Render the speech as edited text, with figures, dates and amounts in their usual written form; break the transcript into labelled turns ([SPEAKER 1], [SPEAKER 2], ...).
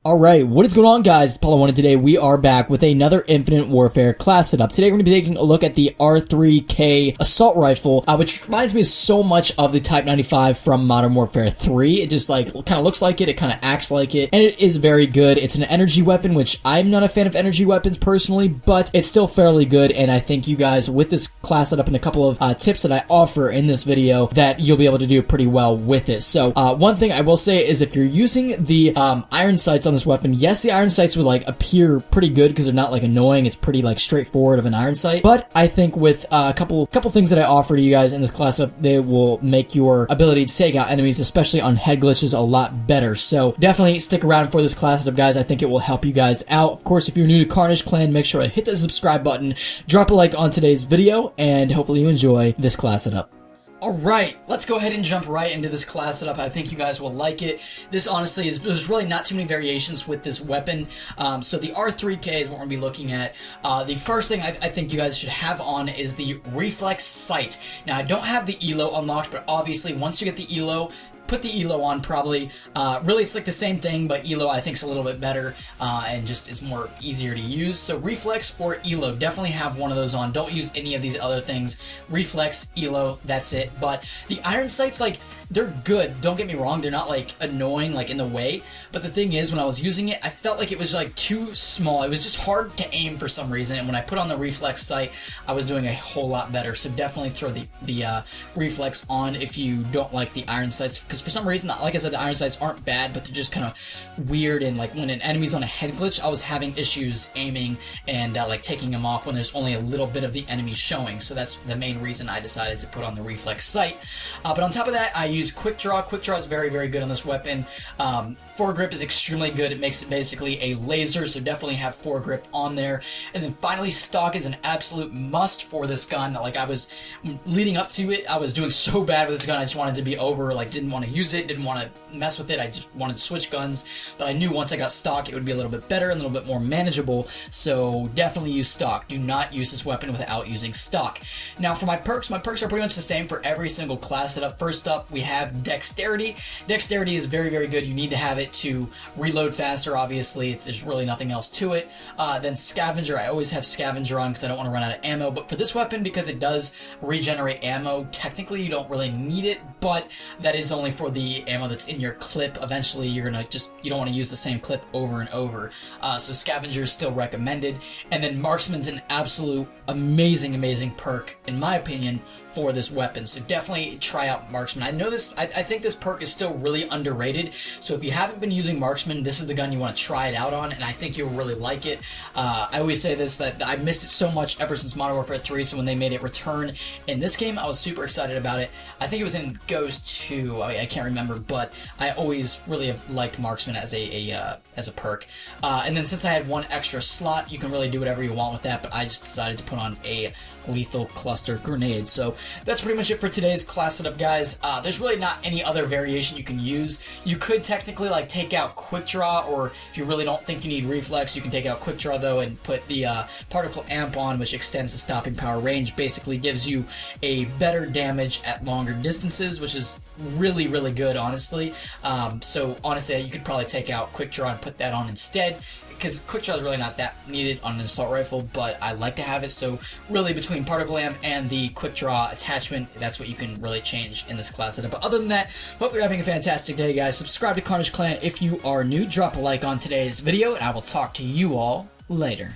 [SPEAKER 1] Alright, what is going on, guys? It's Paulo1, and today we are back with another Infinite Warfare class setup. Today we're going to be taking a look at the R3K assault rifle, which reminds me so much of the Type 95 from Modern Warfare 3. It just kind of looks like it kind of acts like it, and it is very good. It's an energy weapon, which I'm not a fan of energy weapons personally, but it's still fairly good, and I think you guys, with this class setup and a couple of tips that I offer in this video, that you'll be able to do pretty well with it. So, one thing I will say is if you're using the iron sights on this weapon, yes, the iron sights would appear pretty good because they're not annoying. It's pretty straightforward of an iron sight, but I think with a couple things that I offer to you guys in this class up, they will make your ability to take out enemies, especially on head glitches, a lot better. So definitely stick around for this class up, guys. I think it will help you guys out. Of course, if you're new to KARNAGE clan, make sure to hit the subscribe button, drop a like on today's video, and hopefully you enjoy this class setup. Alright, let's go ahead and jump right into this class setup. I think you guys will like it. This honestly there's really not too many variations with this weapon. So the R3K is what we're going to be looking at. The first thing I think you guys should have on is the reflex sight. Now, I don't have the ELO unlocked, but obviously once you get the ELO, put the ELO on probably. Really, it's the same thing, but ELO I think is a little bit better and just is more easier to use. So Reflex or ELO, definitely have one of those on. Don't use any of these other things. Reflex, ELO, that's it. But the iron sights, they're good. Don't get me wrong, they're not annoying in the way. But the thing is, when I was using it, I felt like it was too small. It was just hard to aim for some reason. And when I put on the reflex sight, I was doing a whole lot better. So definitely throw the reflex on if you don't like the iron sights, because for some reason, like I said, the iron sights aren't bad, but they're just kind of weird. And when an enemy's on a head glitch, I was having issues aiming and taking them off when there's only a little bit of the enemy showing. So that's the main reason I decided to put on the reflex sight. But on top of that, I use quick draw. Quick draw is very, very good on this weapon. Foregrip is extremely good. It makes it basically a laser, so definitely have foregrip on there. And then finally, stock is an absolute must for this gun. I was leading up to it, I was doing so bad with this gun, I just wanted it to be over. Didn't want to use it, didn't want to mess with it. I just wanted to switch guns. But I knew once I got stock, it would be a little bit better, and a little bit more manageable. So definitely use stock. Do not use this weapon without using stock. Now for my perks are pretty much the same for every single class setup. First up, we have dexterity. Dexterity is very, very good. You need to have it to reload faster, obviously. There's really nothing else to it. Then scavenger, I always have scavenger on because I don't want to run out of ammo, but for this weapon, because it does regenerate ammo, technically you don't really need it, but that is only for the ammo that's in your clip. Eventually you're gonna you don't want to use the same clip over and over. So scavenger is still recommended. And then marksman's an absolute amazing perk, in my opinion, for this weapon. So definitely try out marksman. I think this perk is still really underrated. So if you haven't been using marksman, this is the gun you want to try it out on, and I think you'll really like it. I always say this, that I missed it so much ever since Modern Warfare 3, so when they made it return in this game, I was super excited about it. I think it was in Ghost 2, I can't remember, but I always really have liked marksman as a perk. And then since I had one extra slot, you can really do whatever you want with that, but I just decided to put on a lethal cluster grenade. So that's pretty much it for today's class setup, guys. There's really not any other variation you can use. You could technically take out quick draw, or if you really don't think you need reflex, you can take out quick draw though and put the particle amp on, which extends the stopping power range. Basically gives you a better damage at longer distances, which is really, really good, honestly. So honestly, you could probably take out quick draw and put that on instead, because quick draw is really not that needed on an assault rifle, but I like to have it. So really, between particle amp and the quick draw attachment, that's what you can really change in this class setup. But other than that, hopefully you're having a fantastic day, guys. Subscribe to KARNAGE Clan if you are new. Drop a like on today's video, and I will talk to you all later.